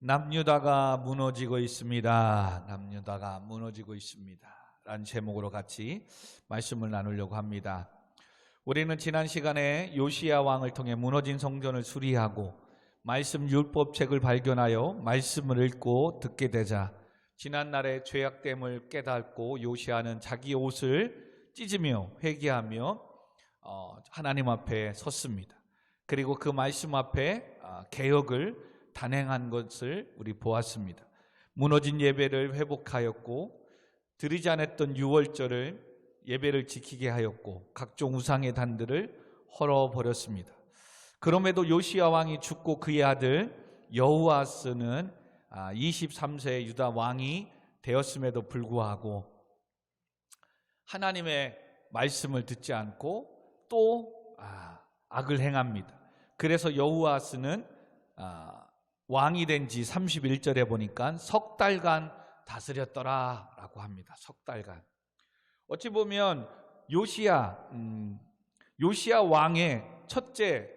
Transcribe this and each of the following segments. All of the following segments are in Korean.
남유다가 무너지고 있습니다. 남유다가 무너지고 있습니다. 라는 제목으로 같이 말씀을 나누려고 합니다. 우리는 지난 시간에 요시야 왕을 통해 무너진 성전을 수리하고 말씀 율법책을 발견하여 말씀을 읽고 듣게 되자 지난날의 죄악됨을 깨닫고 요시야는 자기 옷을 찢으며 회개하며 하나님 앞에 섰습니다. 그리고 그 말씀 앞에 개혁을 단행한 것을 우리 보았습니다. 무너진 예배를 회복하였고 드리지 않았던 유월절을 예배를 지키게 하였고 각종 우상의 단들을 헐어버렸습니다. 그럼에도 요시야 왕이 죽고 그의 아들 여호아스는 23세 유다 왕이 되었음에도 불구하고 하나님의 말씀을 듣지 않고 또 악을 행합니다. 그래서 여호아스는 왕이 된 지 31절에 보니까 석 달간 다스렸더라 라고 합니다. 석 달간. 어찌 보면 요시야 왕의 첫째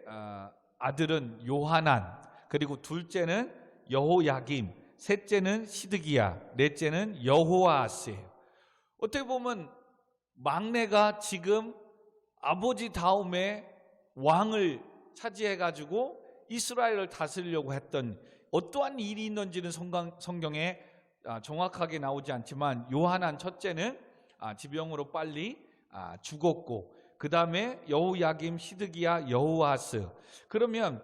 아들은 요하난, 그리고 둘째는 여호야김, 셋째는 시드기야, 넷째는 여호아스예요. 어떻게 보면 막내가 지금 아버지 다음에 왕을 차지해가지고 이스라엘을 다스리려고 했던 어떠한 일이 있는지는 성경에 정확하게 나오지 않지만 요하난 첫째는 지병으로 빨리 죽었고 그 다음에 여호야김, 시드기야, 여호아스. 그러면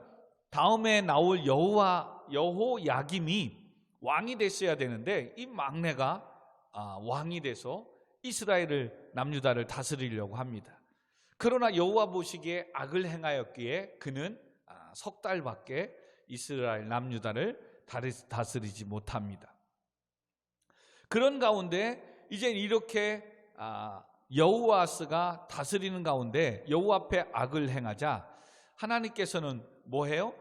다음에 나올 여호야김이 왕이 됐어야 되는데 이 막내가 왕이 돼서 이스라엘을 남유다를 다스리려고 합니다. 그러나 여호와 보시기에 악을 행하였기에 그는 석 달밖에 이스라엘 남유다를 다스리지 못합니다. 그런 가운데 이제 이렇게 여호아스가 다스리는 가운데 여호와 앞에 악을 행하자 하나님께서는 뭐해요?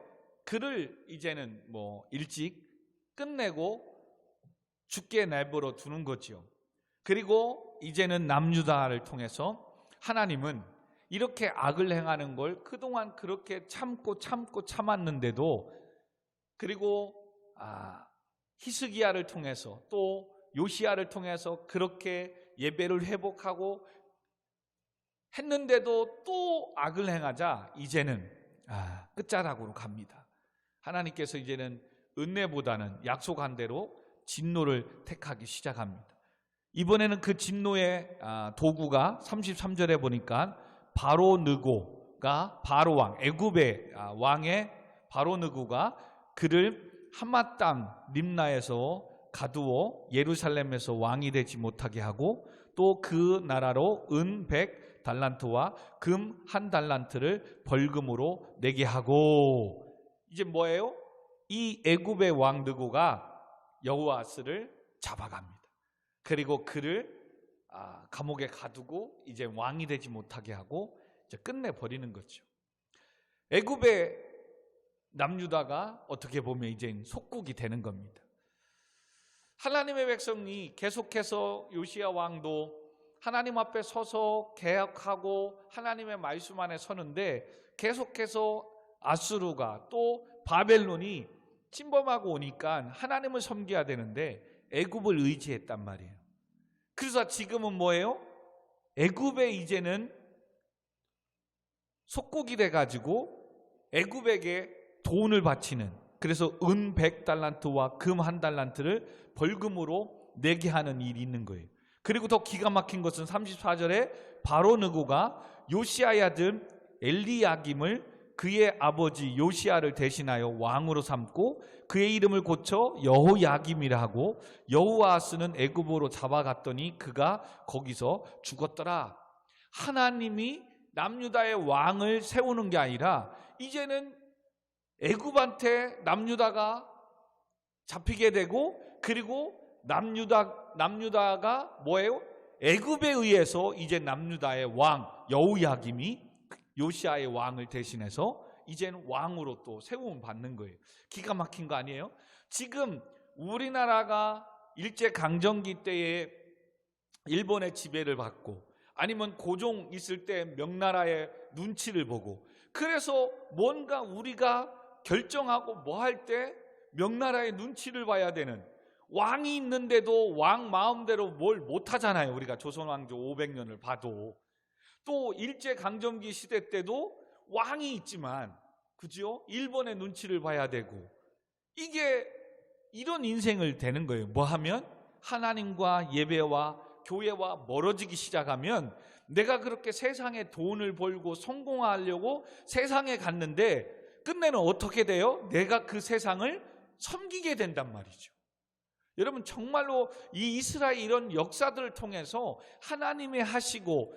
그를 이제는 일찍 끝내고 죽게 내버려 두는 거지요. 그리고 이제는 남유다를 통해서 하나님은 이렇게 악을 행하는 걸 그동안 그렇게 참고 참았는데도, 그리고 히스기야를 통해서 또 요시야를 통해서 그렇게 예배를 회복하고 했는데도 또 악을 행하자 이제는 끝자락으로 갑니다. 하나님께서 이제는 은혜보다는 약속한 대로 진노를 택하기 시작합니다. 이번에는 그 진노의 도구가 33절에 보니까 바로느고가 바로왕, 애굽의 왕의 바로느고가 그를 하맛 땅 림나에서 가두어 예루살렘에서 왕이 되지 못하게 하고 또 그 나라로 은 100달란트와 금 1달란트를 벌금으로 내게 하고, 이제 뭐예요? 이 애굽의 왕 느고가 여호아스를 잡아갑니다. 그리고 그를 감옥에 가두고 이제 왕이 되지 못하게 하고 이제 끝내버리는 거죠. 애굽의 남유다가 어떻게 보면 이제 속국이 되는 겁니다. 하나님의 백성이 계속해서 요시야 왕도 하나님 앞에 서서 개혁하고 하나님의 말씀 안에 서는데 계속해서 아수르가 또 바벨론이 침범하고 오니까 하나님을 섬겨야 되는데 애굽을 의지했단 말이에요. 그래서 지금은 뭐예요? 애굽에 이제는 속국이 돼가지고 애굽에게 돈을 바치는, 그래서 은 100달란트와 금 1달란트를 벌금으로 내게 하는 일이 있는 거예요. 그리고 더 기가 막힌 것은 34절에 바로느고가 요시야의 아들 엘리야김을 그의 아버지 요시야를 대신하여 왕으로 삼고 그의 이름을 고쳐 여호야김이라 하고 여호아스는 애굽으로 잡아갔더니 그가 거기서 죽었더라. 하나님이 남유다의 왕을 세우는 게 아니라 이제는 애굽한테 남유다가 잡히게 되고, 그리고 남유다가 뭐예요? 애굽에 의해서 이제 남유다의 왕 여호야김이 요시야의 왕을 대신해서 이제는 왕으로 또 세움 받는 거예요. 기가 막힌 거 아니에요? 지금 우리나라가 일제강점기 때에 일본의 지배를 받고 아니면 고종 있을 때 명나라의 눈치를 보고, 그래서 뭔가 우리가 결정하고 뭐 할 때 명나라의 눈치를 봐야 되는, 왕이 있는데도 왕 마음대로 뭘 못하잖아요. 우리가 조선 왕조 500년을 봐도. 또 일제강점기 시대 때도 왕이 있지만, 그죠? 일본의 눈치를 봐야 되고, 이게 이런 인생을 되는 거예요. 뭐 하면? 하나님과 예배와 교회와 멀어지기 시작하면, 내가 그렇게 세상에 돈을 벌고 성공하려고 세상에 갔는데 끝내는 어떻게 돼요? 내가 그 세상을 섬기게 된단 말이죠. 여러분, 정말로 이 이스라엘 이런 역사들을 통해서 하나님의 하시고,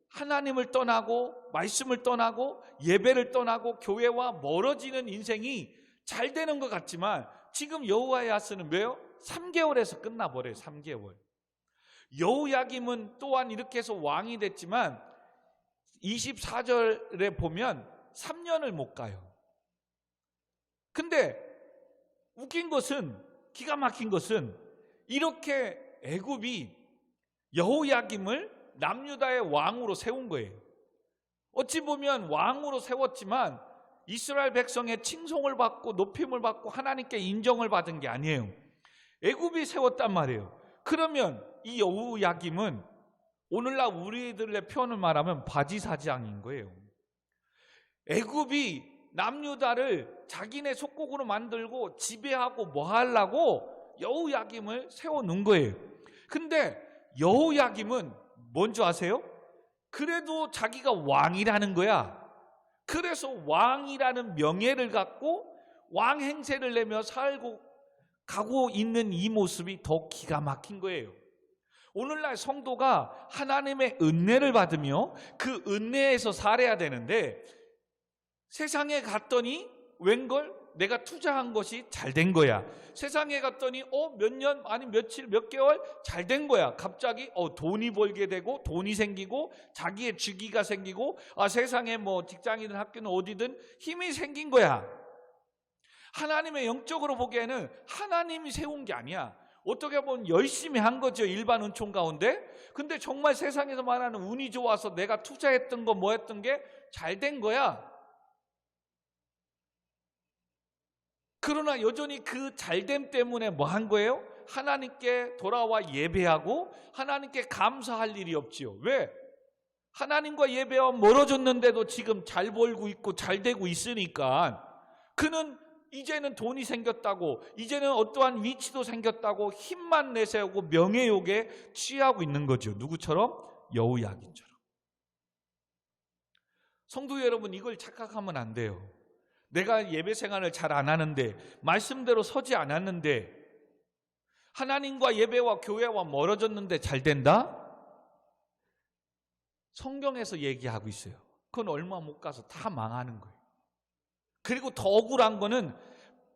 하나님을 떠나고 말씀을 떠나고 예배를 떠나고 교회와 멀어지는 인생이 잘 되는 것 같지만, 지금 여호야스는 뭐예요? 3개월에서 끝나버려요. 3개월. 여호야김은 또한 이렇게 해서 왕이 됐지만 24절에 보면 3년을 못 가요. 근데 웃긴 것은, 기가 막힌 것은, 이렇게 애굽이 여호야김을 남유다의 왕으로 세운 거예요. 어찌 보면 왕으로 세웠지만 이스라엘 백성의 칭송을 받고 높임을 받고 하나님께 인정을 받은 게 아니에요. 애굽이 세웠단 말이에요. 그러면 이 여호야김은 오늘날 우리들의 표현을 말하면 바지사장인 거예요. 애굽이 남유다를 자기네 속국으로 만들고 지배하고 뭐 하려고 여호야김을 세워놓은 거예요. 근데 여호야김은 뭔지 아세요? 그래도 자기가 왕이라는 거야. 그래서 왕이라는 명예를 갖고 왕 행세를 내며 살고 가고 있는 이 모습이 더 기가 막힌 거예요. 오늘날 성도가 하나님의 은혜를 받으며 그 은혜에서 살아야 되는데, 세상에 갔더니 웬걸 내가 투자한 것이 잘 된 거야. 세상에 갔더니 몇 년 아니 며칠 몇 개월 잘 된 거야. 갑자기 돈이 벌게 되고 돈이 생기고 자기의 직위가 생기고 세상에 뭐 직장이든 학교는 어디든 힘이 생긴 거야. 하나님의 영적으로 보기에는 하나님이 세운 게 아니야. 어떻게 보면 열심히 한 거죠, 일반 은총 가운데. 근데 정말 세상에서 말하는 운이 좋아서 내가 투자했던 거 뭐 했던 게 잘 된 거야. 그러나 여전히 그 잘됨 때문에 뭐 한 거예요? 하나님께 돌아와 예배하고 하나님께 감사할 일이 없지요. 왜? 하나님과 예배와 멀어졌는데도 지금 잘 벌고 있고 잘 되고 있으니까, 그는 이제는 돈이 생겼다고, 이제는 어떠한 위치도 생겼다고 힘만 내세우고 명예욕에 취하고 있는 거죠. 누구처럼? 여호야김처럼. 성도 여러분, 이걸 착각하면 안 돼요. 내가 예배 생활을 잘 안 하는데, 말씀대로 서지 않았는데, 하나님과 예배와 교회와 멀어졌는데 잘 된다? 성경에서 얘기하고 있어요. 그건 얼마 못 가서 다 망하는 거예요. 그리고 더 억울한 거는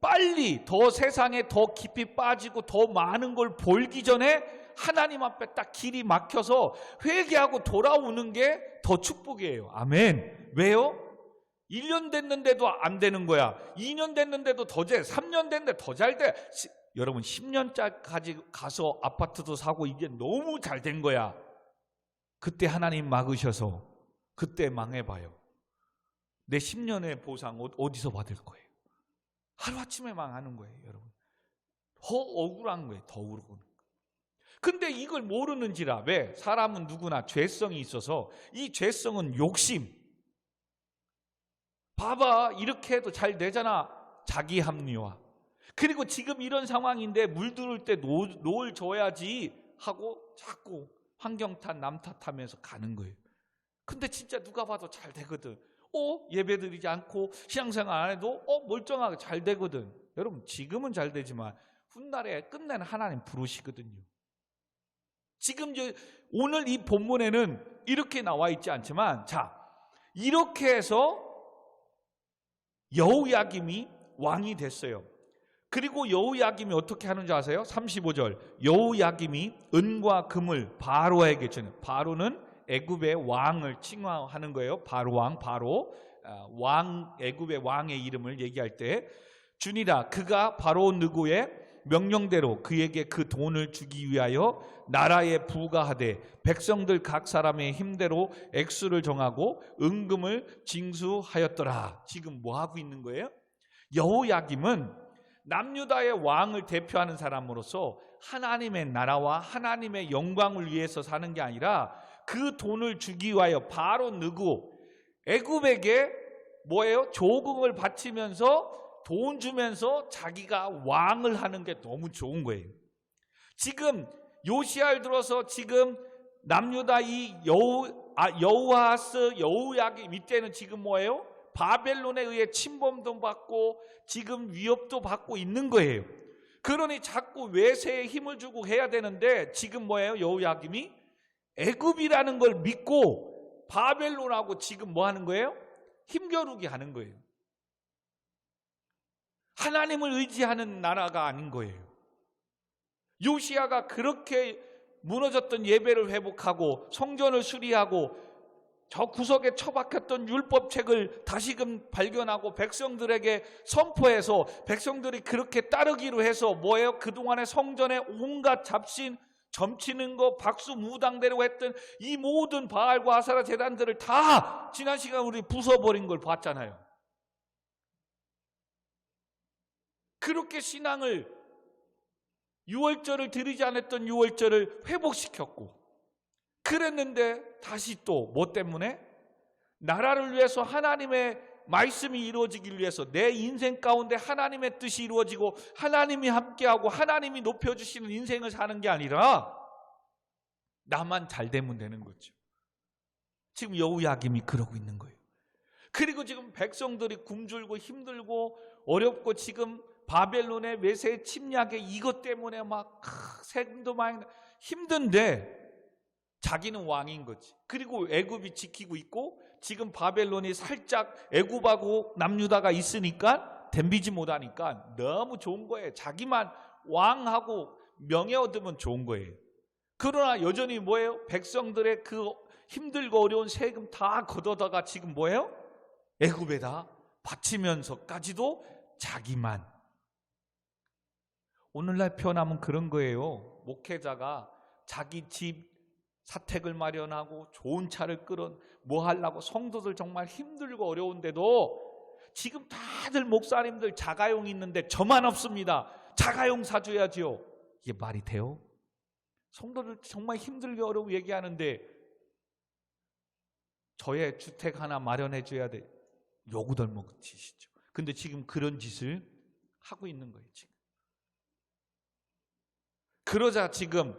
빨리 더 세상에 더 깊이 빠지고 더 많은 걸 벌기 전에 하나님 앞에 딱 길이 막혀서 회개하고 돌아오는 게 더 축복이에요. 아멘. 왜요? 1년 됐는데도 안 되는 거야. 2년 됐는데도 더 돼. 3년 됐는데 더 잘 돼. 여러분, 10년짜리 가서 아파트도 사고 이게 너무 잘 된 거야. 그때 하나님 막으셔서 그때 망해봐요. 내 10년의 보상 어디서 받을 거예요? 하루아침에 망하는 거예요, 여러분. 더 억울한 거예요, 더 억울한. 근데 이걸 모르는지라. 왜? 사람은 누구나 죄성이 있어서, 이 죄성은 욕심. 봐봐, 이렇게 해도 잘 되잖아. 자기 합리화. 그리고 지금 이런 상황인데 물 들을 때 노을 줘야지 하고 자꾸 환경 탓, 남 탓하면서 가는 거예요. 근데 진짜 누가 봐도 잘 되거든. 예배드리지 않고 신앙생활 안 해도 멀쩡하게 잘 되거든. 여러분, 지금은 잘 되지만 훗날에 끝내는 하나님 부르시거든요. 지금 오늘 이 본문에는 이렇게 나와 있지 않지만, 자, 이렇게 해서 여호야김이 왕이 됐어요. 그리고 여호야김이 어떻게 하는지 아세요? 35절. 여호야김이 은과 금을 바로에게 주는. 바로는 애굽의 왕을 칭하는 거예요. 바로 왕, 왕, 애굽의 왕의 이름을 얘기할 때 주니라. 그가 바로 느고의 명령대로 그에게 그 돈을 주기 위하여 나라에 부과하되 백성들 각 사람의 힘대로 액수를 정하고 은금을 징수하였더라. 지금 뭐 하고 있는 거예요? 여호야김은 남유다의 왕을 대표하는 사람으로서 하나님의 나라와 하나님의 영광을 위해서 사는 게 아니라 그 돈을 주기 위하여 바로 느고 애굽에게 뭐예요? 조공을 바치면서 돈 주면서 자기가 왕을 하는 게 너무 좋은 거예요. 지금 요시야를 들어서 지금 남유다 이 여호아스 여호야김 이때는 지금 뭐예요? 바벨론에 의해 침범도 받고 지금 위협도 받고 있는 거예요. 그러니 자꾸 외세에 힘을 주고 해야 되는데 지금 뭐예요? 여호야김이 애굽이라는 걸 믿고 바벨론하고 지금 뭐 하는 거예요? 힘겨루기 하는 거예요. 하나님을 의지하는 나라가 아닌 거예요. 요시야가 그렇게 무너졌던 예배를 회복하고 성전을 수리하고 저 구석에 처박혔던 율법책을 다시금 발견하고 백성들에게 선포해서 백성들이 그렇게 따르기로 해서 뭐예요? 그동안에 성전에 온갖 잡신 점치는 거 박수 무당대로 했던 이 모든 바알과 아사라 제단들을 다 지난 시간 우리 부숴버린 걸 봤잖아요. 그렇게 신앙을 유월절을 드리지 않았던 유월절을 회복시켰고 그랬는데 다시 또 뭐 때문에? 나라를 위해서 하나님의 말씀이 이루어지길 위해서 내 인생 가운데 하나님의 뜻이 이루어지고 하나님이 함께하고 하나님이 높여주시는 인생을 사는 게 아니라 나만 잘 되면 되는 거죠. 지금 여호야김이 그러고 있는 거예요. 그리고 지금 백성들이 굶주리고 힘들고 어렵고 지금 바벨론의 외세 침략에 이것 때문에 막 세금도 많이 힘든데 자기는 왕인 거지. 그리고 애굽이 지키고 있고 지금 바벨론이 살짝 애굽하고 남유다가 있으니까 덤비지 못하니까 너무 좋은 거예요. 자기만 왕하고 명예 얻으면 좋은 거예요. 그러나 여전히 뭐예요? 백성들의 그 힘들고 어려운 세금 다 걷어다가 지금 뭐예요? 애굽에다 바치면서까지도 자기만. 오늘날 표현하면 그런 거예요. 목회자가 자기 집 사택을 마련하고 좋은 차를 끌어 뭐 하려고 성도들 정말 힘들고 어려운데도 지금 다들 목사님들 자가용 있는데 저만 없습니다. 자가용 사줘야죠. 이게 말이 돼요? 성도들 정말 힘들게 어려워 얘기하는데 저의 주택 하나 마련해 줘야 돼. 요구덜먹 짓이죠. 근데 지금 그런 짓을 하고 있는 거예요. 지금. 그러자 지금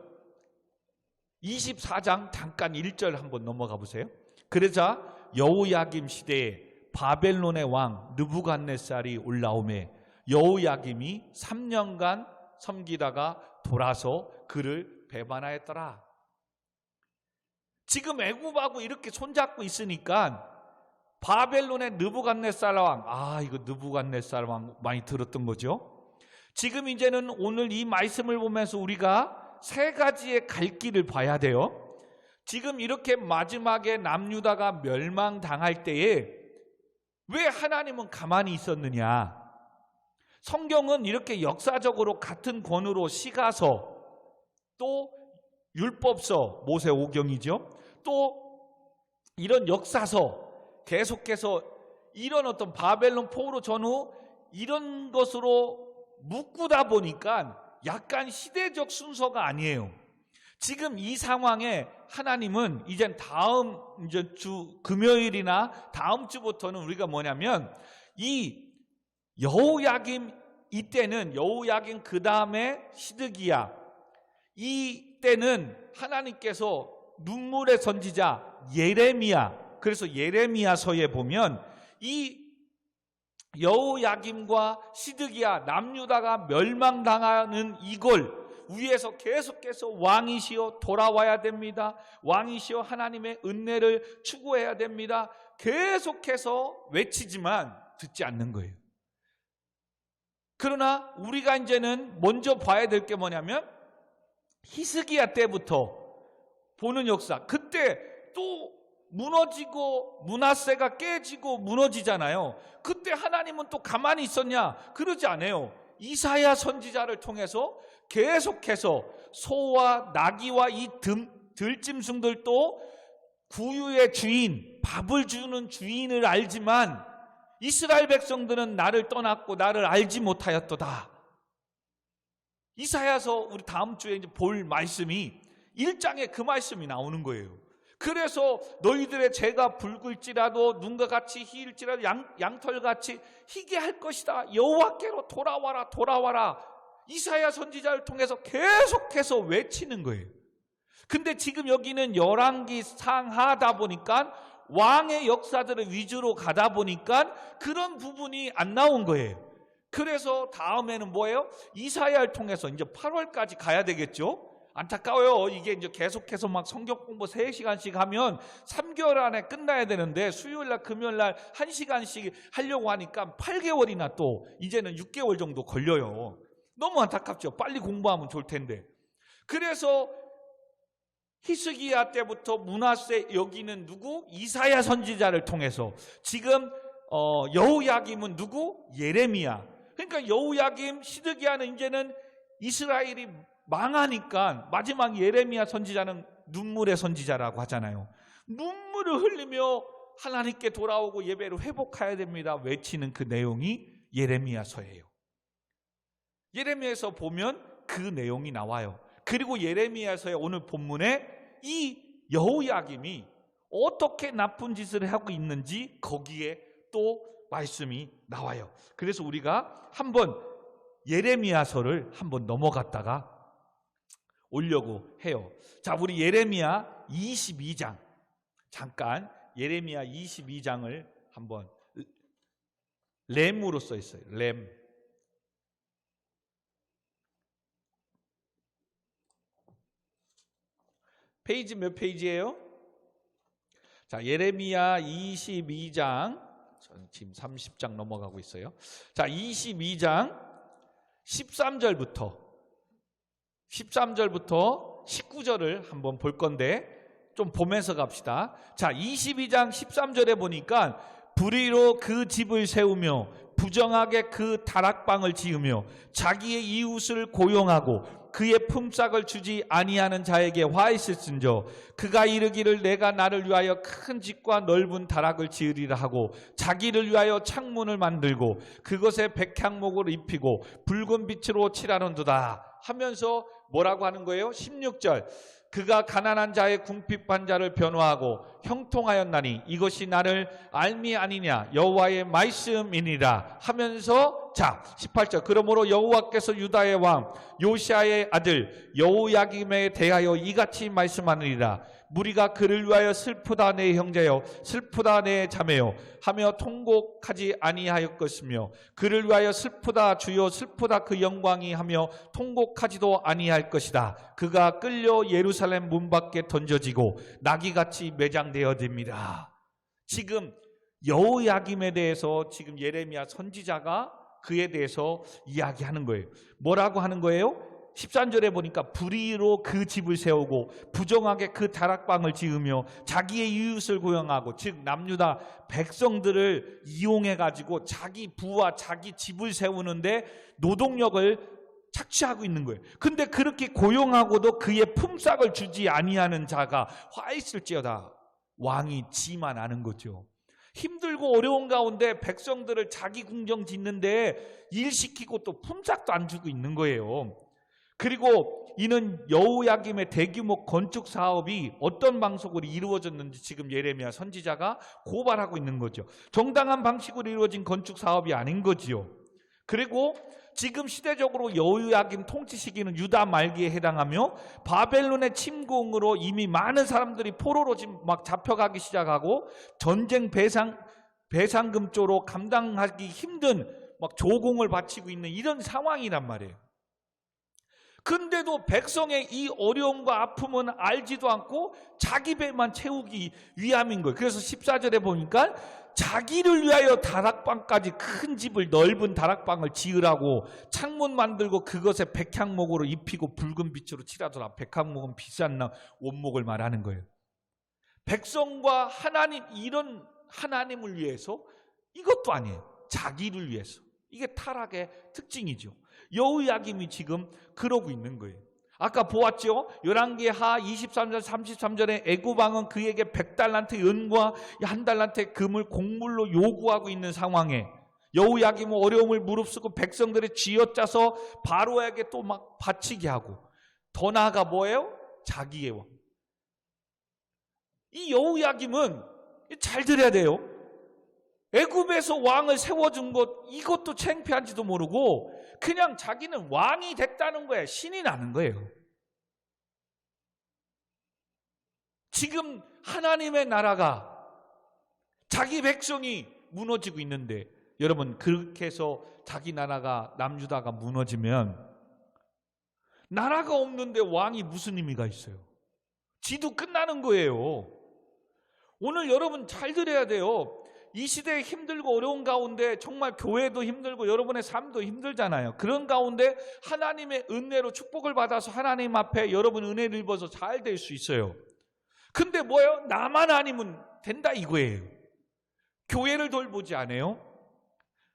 24장 잠깐 1절 한번 넘어가 보세요. 그러자 여호야김 시대에 바벨론의 왕 느부갓네살이 올라오매 여호야김이 3년간 섬기다가 돌아서 그를 배반하였더라. 지금 애굽하고 이렇게 손잡고 있으니까 바벨론의 느부갓네살 왕, 이거 느부갓네살 왕 많이 들었던 거죠. 지금 이제는 오늘 이 말씀을 보면서 우리가 세 가지의 갈 길을 봐야 돼요. 지금 이렇게 마지막에 남유다가 멸망당할 때에 왜 하나님은 가만히 있었느냐? 성경은 이렇게 역사적으로 같은 권으로 시가서 또 율법서 모세오경이죠. 또 이런 역사서 계속해서 이런 어떤 바벨론 포로 전후 이런 것으로 묶다 보니까 약간 시대적 순서가 아니에요. 지금 이 상황에 하나님은 이젠 다음 주 금요일이나 다음 주부터는 우리가 뭐냐면 이 여호야김 이때는 여호야김 그 다음에 시드기야 이때는 하나님께서 눈물의 선지자 예레미야 그래서 예레미야서에 보면 이 여호야김과 시드기야 남유다가 멸망당하는 이걸 위에서 계속해서 왕이시여 돌아와야 됩니다. 왕이시여 하나님의 은혜를 추구해야 됩니다. 계속해서 외치지만 듣지 않는 거예요. 그러나 우리가 이제는 먼저 봐야 될 게 뭐냐면 히스기야 때부터 보는 역사. 그때 또 무너지고 므낫세가 깨지고 무너지잖아요. 그때 하나님은 또 가만히 있었냐? 그러지 않아요. 이사야 선지자를 통해서 계속해서 소와 나귀와 이 들짐승들도 구유의 주인, 밥을 주는 주인을 알지만 이스라엘 백성들은 나를 떠났고 나를 알지 못하였도다. 이사야서 우리 다음 주에 이제 볼 말씀이 1장에 그 말씀이 나오는 거예요. 그래서 너희들의 죄가 붉을지라도 눈과 같이 희일지라도 양털같이 희게 할 것이다. 여호와께로 돌아와라 돌아와라. 이사야 선지자를 통해서 계속해서 외치는 거예요. 근데 지금 여기는 열왕기 상하다 보니까 왕의 역사들을 위주로 가다 보니까 그런 부분이 안 나온 거예요. 그래서 다음에는 뭐예요? 이사야를 통해서 이제 8월까지 가야 되겠죠? 안타까워요. 이게 이제 계속해서 막 성경 공부 3시간씩 하면 3개월 안에 끝나야 되는데 수요일날 금요일날 1시간씩 하려고 하니까 8개월이나 또 이제는 6개월 정도 걸려요. 너무 안타깝죠. 빨리 공부하면 좋을 텐데. 그래서 히스기야 때부터 므낫세, 여기는 누구? 이사야 선지자를 통해서 지금 여호야김은 누구? 예레미야. 그러니까 여호야김, 시드기야는 이제는 이스라엘이 망하니까 마지막 예레미야 선지자는 눈물의 선지자라고 하잖아요. 눈물을 흘리며 하나님께 돌아오고 예배를 회복해야 됩니다 외치는 그 내용이 예레미야서예요. 예레미야에서 보면 그 내용이 나와요. 그리고 예레미야서의 오늘 본문에 이 여호야김이 어떻게 나쁜 짓을 하고 있는지 거기에 또 말씀이 나와요. 그래서 우리가 한번 예레미야서를 한번 넘어갔다가 오려고 해요. 자, 우리 예레미야 22장 잠깐 예레미야 22장을 한번 램으로 써 있어요. 램. 페이지 몇 페이지예요? 자, 예레미야 22장 저는 지금 30장 넘어가고 있어요. 자, 22장 13절부터 19절을 한번 볼 건데 좀 보면서 갑시다. 자, 22장 13절에 보니까 불의로 그 집을 세우며 부정하게 그 다락방을 지으며 자기의 이웃을 고용하고 그의 품삯을 주지 아니하는 자에게 화 있을진저 그가 이르기를 내가 나를 위하여 큰 집과 넓은 다락을 지으리라 하고 자기를 위하여 창문을 만들고 그것에 백향목을 입히고 붉은 빛으로 칠하는도다 하면서 뭐라고 하는 거예요? 16절 그가 가난한 자의 궁핍한 자를 변호하고 형통하였나니 이것이 나를 알미 아니냐 여호와의 말씀이니라 하면서 자 18절 그러므로 여호와께서 유다의 왕 요시아의 아들 여호야김에 대하여 이같이 말씀하느니라 무리가 그를 위하여 슬프다 내 형제여 슬프다 내 자매여 하며 통곡하지 아니하였겠으며 그를 위하여 슬프다 주여 슬프다 그 영광이 하며 통곡하지도 아니할 것이다. 그가 끌려 예루살렘 문 밖에 던져지고 나귀같이 매장되어집니다. 지금 여호야김에 대해서 지금 예레미야 선지자가 그에 대해서 이야기하는 거예요. 뭐라고 하는 거예요? 13절에 보니까 불의로 그 집을 세우고 부정하게 그 다락방을 지으며 자기의 이웃을 고용하고 즉 남유다 백성들을 이용해가지고 자기 부와 자기 집을 세우는데 노동력을 착취하고 있는 거예요. 근데 그렇게 고용하고도 그의 품삯을 주지 아니하는 자가 화 있을지어다. 왕이 지만 아는 거죠. 힘들고 어려운 가운데 백성들을 자기 궁정 짓는데 일시키고 또 품삯도 안 주고 있는 거예요. 그리고 이는 여호야김의 대규모 건축 사업이 어떤 방식으로 이루어졌는지 지금 예레미야 선지자가 고발하고 있는 거죠. 정당한 방식으로 이루어진 건축 사업이 아닌 거지요. 그리고 지금 시대적으로 여호야김 통치 시기는 유다 말기에 해당하며 바벨론의 침공으로 이미 많은 사람들이 포로로 지금 막 잡혀가기 시작하고 전쟁 배상금 쪽으로 감당하기 힘든 막 조공을 바치고 있는 이런 상황이란 말이에요. 근데도 백성의 이 어려움과 아픔은 알지도 않고 자기 배만 채우기 위함인 거예요. 그래서 14절에 보니까 자기를 위하여 다락방까지 큰 집을 넓은 다락방을 지으라고 창문 만들고 그것에 백향목으로 입히고 붉은 빛으로 칠하더라. 백향목은 비싼 원목을 말하는 거예요. 백성과 하나님 이런 하나님을 위해서 이것도 아니에요. 자기를 위해서. 이게 타락의 특징이죠. 여호야김이 지금 그러고 있는 거예요. 아까 보았죠? 열왕기 하 23절 33절에 애굽 왕은 그에게 100달란트 은과 1달란트 금을 곡물로 요구하고 있는 상황에 여호야김은 어려움을 무릅쓰고 백성들의 쥐어짜서 바로에게 또 막 바치게 하고, 더 나아가 뭐예요? 자기의 왕. 이 여호야김은 잘 들어야 돼요. 애굽에서 왕을 세워준 것, 이것도 창피한지도 모르고 그냥 자기는 왕이 됐다는 거예요. 신이 나는 거예요. 지금 하나님의 나라가, 자기 백성이 무너지고 있는데, 여러분 그렇게 해서 자기 나라가, 남유다가 무너지면 나라가 없는데 왕이 무슨 의미가 있어요? 지도 끝나는 거예요. 오늘 여러분 잘 들어야 돼요. 이 시대에 힘들고 어려운 가운데 정말 교회도 힘들고 여러분의 삶도 힘들잖아요. 그런 가운데 하나님의 은혜로 축복을 받아서 하나님 앞에 여러분 은혜를 입어서 잘 될 수 있어요. 근데 뭐예요? 나만 아니면 된다 이거예요. 교회를 돌보지 않아요?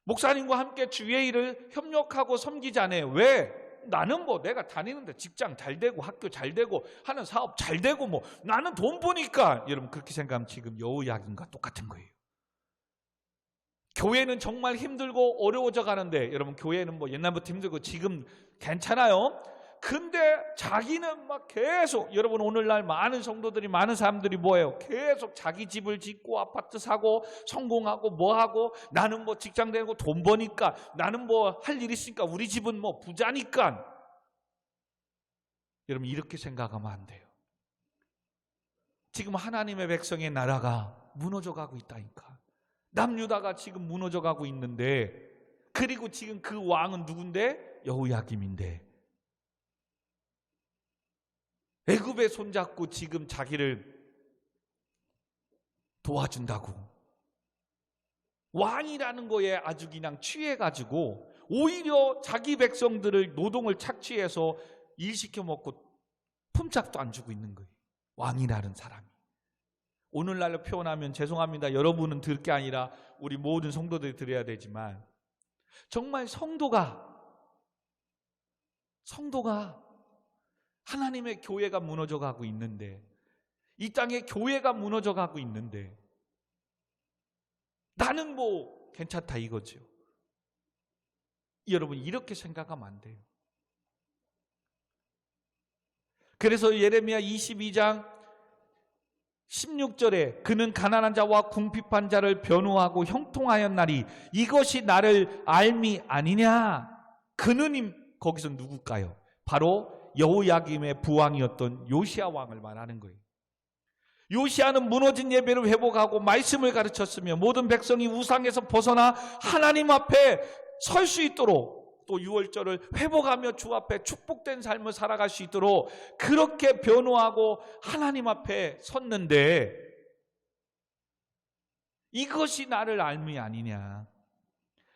목사님과 함께 주의 일을 협력하고 섬기지 않아요. 왜? 나는 뭐 내가 다니는데 직장 잘 되고 학교 잘 되고 하는 사업 잘 되고 뭐 나는 돈 버니까. 여러분 그렇게 생각하면 지금 여호야김과 똑같은 거예요. 교회는 정말 힘들고 어려워져 가는데, 여러분 교회는 뭐 옛날부터 힘들고 지금 괜찮아요. 근데 자기는 막 계속, 여러분 오늘날 많은 성도들이, 많은 사람들이 뭐예요? 계속 자기 집을 짓고 아파트 사고 성공하고 뭐하고, 나는 뭐 직장 되고 돈 버니까, 나는 뭐 할 일 있으니까, 우리 집은 뭐 부자니까. 여러분 이렇게 생각하면 안 돼요. 지금 하나님의 백성의 나라가 무너져 가고 있다니까. 남유다가 지금 무너져 가고 있는데, 그리고 지금 그 왕은 누군데? 여호야김인데 애굽에 손잡고 지금 자기를 도와준다고, 왕이라는 거에 아주 그냥 취해가지고 오히려 자기 백성들을 노동을 착취해서 일시켜 먹고 품삯도 안 주고 있는 거예요. 왕이라는 사람이. 오늘날로 표현하면 죄송합니다. 여러분은 들을 게 아니라 우리 모든 성도들이 들어야 되지만, 정말 성도가 하나님의 교회가 무너져 가고 있는데, 이 땅에 교회가 무너져 가고 있는데 나는 뭐 괜찮다 이거죠. 여러분 이렇게 생각하면 안 돼요. 그래서 예레미야 22장 16절에 그는 가난한 자와 궁핍한 자를 변호하고 형통하였나니 이것이 나를 알미 아니냐. 그는 거기서 누굴까요? 바로 여호야김의 부왕이었던 요시야 왕을 말하는 거예요. 요시야는 무너진 예배를 회복하고 말씀을 가르쳤으며 모든 백성이 우상에서 벗어나 하나님 앞에 설 수 있도록, 또 유월절을 회복하며 주 앞에 축복된 삶을 살아갈 수 있도록 그렇게 변호하고 하나님 앞에 섰는데, 이것이 나를 알미 아니냐.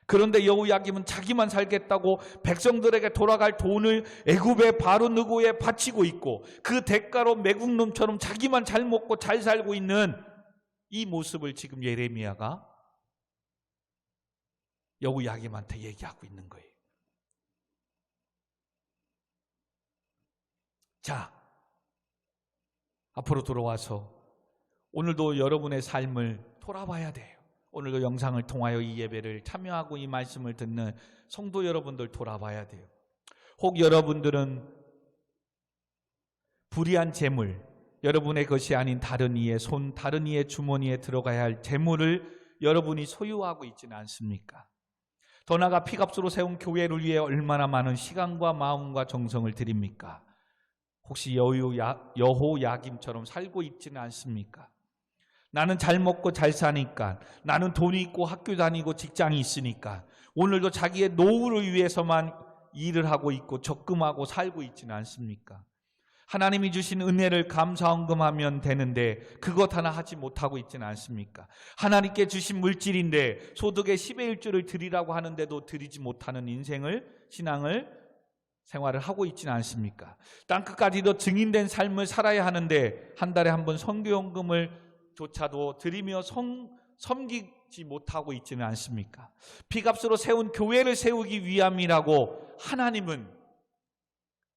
그런데 여호야김은 자기만 살겠다고 백성들에게 돌아갈 돈을 애굽의 바로 느고에 바치고 있고, 그 대가로 매국놈처럼 자기만 잘 먹고 잘 살고 있는 이 모습을 지금 예레미야가 여호야김한테 얘기하고 있는 거예요. 자, 앞으로 돌아와서 오늘도 여러분의 삶을 돌아봐야 돼요. 오늘도 영상을 통하여 이 예배를 참여하고 이 말씀을 듣는 성도 여러분들 돌아봐야 돼요. 혹 여러분들은 불의한 재물, 여러분의 것이 아닌 다른 이의 손, 다른 이의 주머니에 들어가야 할 재물을 여러분이 소유하고 있지는 않습니까? 더 나아가 피값으로 세운 교회를 위해 얼마나 많은 시간과 마음과 정성을 드립니까? 혹시 여호야김처럼 살고 있지는 않습니까? 나는 잘 먹고 잘 사니까, 나는 돈이 있고 학교 다니고 직장이 있으니까 오늘도 자기의 노후를 위해서만 일을 하고 있고 적금하고 살고 있지는 않습니까? 하나님이 주신 은혜를 감사헌금하면 되는데 그것 하나 하지 못하고 있지는 않습니까? 하나님께 주신 물질인데 소득의 10의 1조를 드리라고 하는데도 드리지 못하는 신앙을 생활을 하고 있지는 않습니까? 땅끝까지도 증인된 삶을 살아야 하는데 한 달에 한 번 선교연금을 조차도 드리며 섬기지 못하고 있지는 않습니까? 피값으로 세운 교회를 세우기 위함이라고 하나님은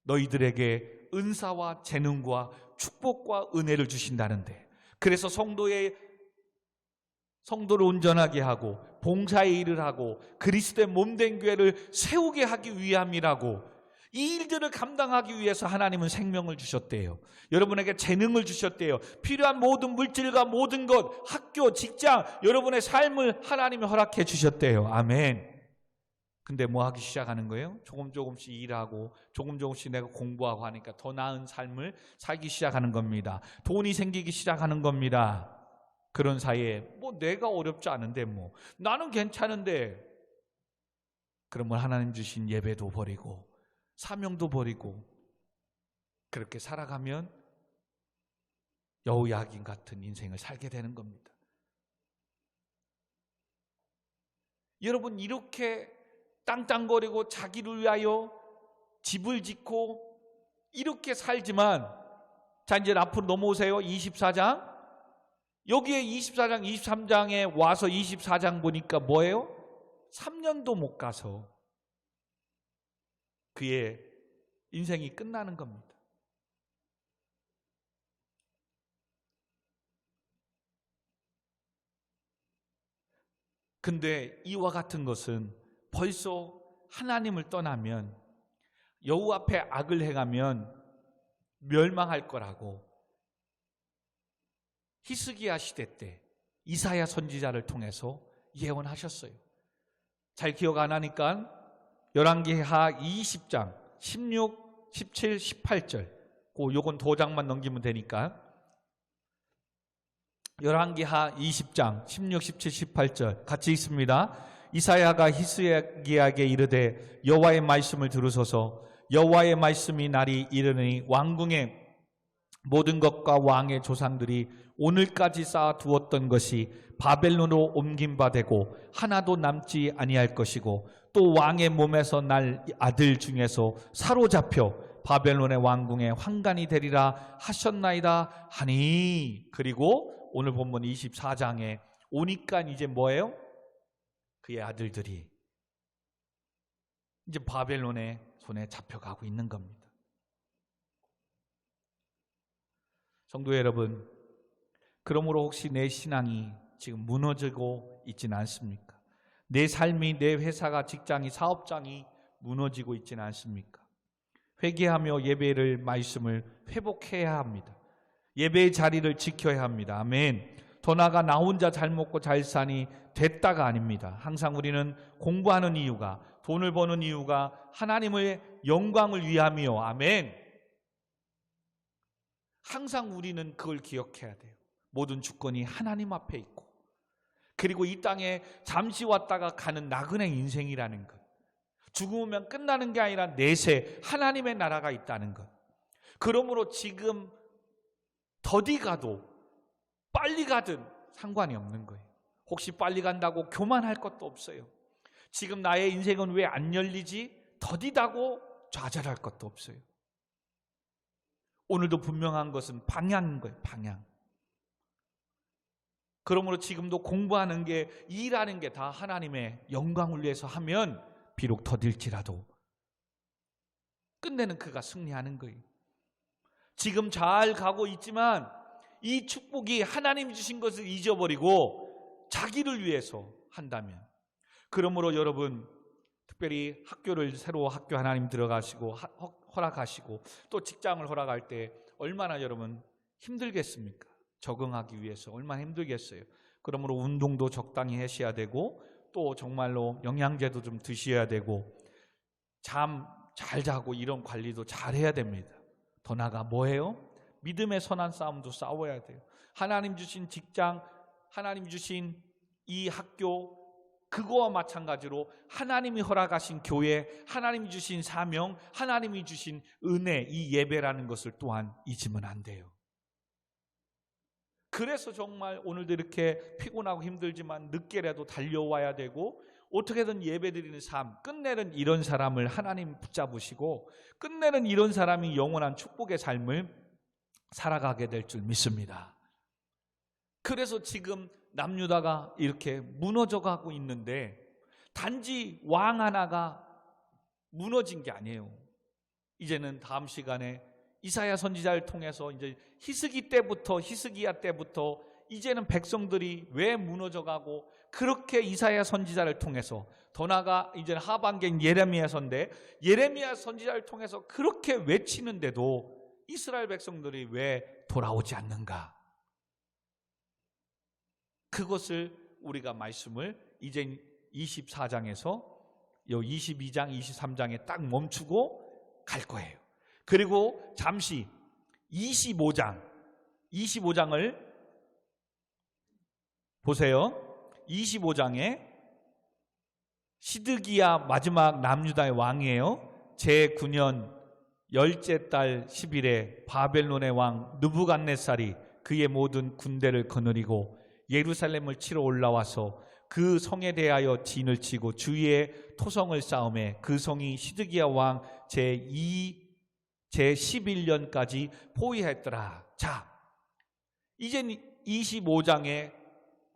너희들에게 은사와 재능과 축복과 은혜를 주신다는데, 그래서 성도를 온전하게 하고 봉사의 일을 하고 그리스도의 몸된 교회를 세우게 하기 위함이라고. 이 일들을 감당하기 위해서 하나님은 생명을 주셨대요. 여러분에게 재능을 주셨대요. 필요한 모든 물질과 모든 것, 학교, 직장, 여러분의 삶을 하나님이 허락해 주셨대요. 아멘. 근데 뭐 하기 시작하는 거예요? 조금씩 일하고 조금씩 내가 공부하고 하니까 더 나은 삶을 살기 시작하는 겁니다. 돈이 생기기 시작하는 겁니다. 그런 사이에 뭐 내가 어렵지 않은데 뭐 나는 괜찮은데, 그러면 하나님 주신 예배도 버리고 사명도 버리고 그렇게 살아가면 여호야긴 같은 인생을 살게 되는 겁니다. 여러분, 이렇게 땅땅거리고 자기를 위하여 집을 짓고 이렇게 살지만, 자 이제 앞으로 넘어오세요. 24장. 여기에 24장 23장에 와서 24장 보니까 뭐예요? 3년도 못 가서 그의 인생이 끝나는 겁니다. 근데 이와 같은 것은 벌써 하나님을 떠나면, 여호와 앞에 악을 행하면 멸망할 거라고 히스기야 시대 때 이사야 선지자를 통해서 예언하셨어요. 잘 기억 안 하니까 열왕기하 20장 16, 17, 18절 요건 2장만 넘기면 되니까 열왕기하 20장 16, 17, 18절 같이 읽습니다. 이사야가 히스기야에게 이르되 여호와의 말씀을 들으소서. 여호와의 말씀이 날이 이르니 왕궁의 모든 것과 왕의 조상들이 오늘까지 쌓아두었던 것이 바벨론으로 옮긴 바 되고 하나도 남지 아니할 것이고 또 왕의 몸에서 날 아들 중에서 사로잡혀 바벨론의 왕궁에 환관이 되리라 하셨나이다 하니. 그리고 오늘 본문 24장에 오니까 이제 뭐예요? 그의 아들들이 이제 바벨론의 손에 잡혀가고 있는 겁니다. 성도 여러분, 그러므로 혹시 내 신앙이 지금 무너지고 있지는 않습니까? 내 삶이, 내 회사가, 직장이, 사업장이 무너지고 있지는 않습니까? 회개하며 예배를, 말씀을 회복해야 합니다. 예배의 자리를 지켜야 합니다. 아멘. 더 나아가 나 혼자 잘 먹고 잘 사니 됐다가 아닙니다. 항상 우리는 공부하는 이유가, 돈을 버는 이유가 하나님의 영광을 위함이요. 아멘. 항상 우리는 그걸 기억해야 돼요. 모든 주권이 하나님 앞에 있고, 그리고 이 땅에 잠시 왔다가 가는 나그네 인생이라는 것, 죽으면 끝나는 게 아니라 내세 하나님의 나라가 있다는 것. 그러므로 지금 더디 가도 빨리 가든 상관이 없는 거예요. 혹시 빨리 간다고 교만할 것도 없어요. 지금 나의 인생은 왜 안 열리지? 더디다고 좌절할 것도 없어요. 오늘도 분명한 것은 방향인 거예요. 방향. 그러므로 지금도 공부하는 게, 일하는 게 다 하나님의 영광을 위해서 하면 비록 더딜지라도 끝내는 그가 승리하는 거예요. 지금 잘 가고 있지만 이 축복이 하나님이 주신 것을 잊어버리고 자기를 위해서 한다면, 그러므로 여러분, 특별히 학교를 새로 학교 하나님 들어가시고 허락하시고 또 직장을 허락할 때 얼마나 여러분 힘들겠습니까? 적응하기 위해서 얼마나 힘들겠어요. 그러므로 운동도 적당히 하셔야 되고 또 정말로 영양제도 좀 드셔야 되고 잠 잘 자고 이런 관리도 잘 해야 됩니다. 더 나아가 뭐예요? 믿음의 선한 싸움도 싸워야 돼요. 하나님 주신 직장, 하나님 주신 이 학교, 그거와 마찬가지로 하나님이 허락하신 교회, 하나님이 주신 사명, 하나님이 주신 은혜, 이 예배라는 것을 또한 잊으면 안 돼요. 그래서 정말 오늘도 이렇게 피곤하고 힘들지만 늦게라도 달려와야 되고, 어떻게든 예배드리는 삶, 끝내는 이런 사람을 하나님 붙잡으시고 끝내는 이런 사람이 영원한 축복의 삶을 살아가게 될 줄 믿습니다. 그래서 지금 남유다가 이렇게 무너져가고 있는데, 단지 왕 하나가 무너진 게 아니에요. 이제는 다음 시간에 이사야 선지자를 통해서 이제 히스기야 때부터 이제는 백성들이 왜 무너져가고 그렇게 이사야 선지자를 통해서 더 나아가 이제는 하반기인 예레미야 선대 예레미야 선지자를 통해서 그렇게 외치는데도 이스라엘 백성들이 왜 돌아오지 않는가? 그것을 우리가 말씀을 이제 24장에서 22장, 23장에 딱 멈추고 갈 거예요. 그리고 잠시 25장을 보세요. 25장에 시드기야 마지막 남유다의 왕이에요. 제9년 10째 달 10일에 바벨론의 왕 느부갓네살이 그의 모든 군대를 거느리고 예루살렘을 치러 올라와서 그 성에 대하여 진을 치고 주위에 토성을 쌓음에 그 성이 시드기야 왕 제11년까지 포위했더라. 자, 이제 25장에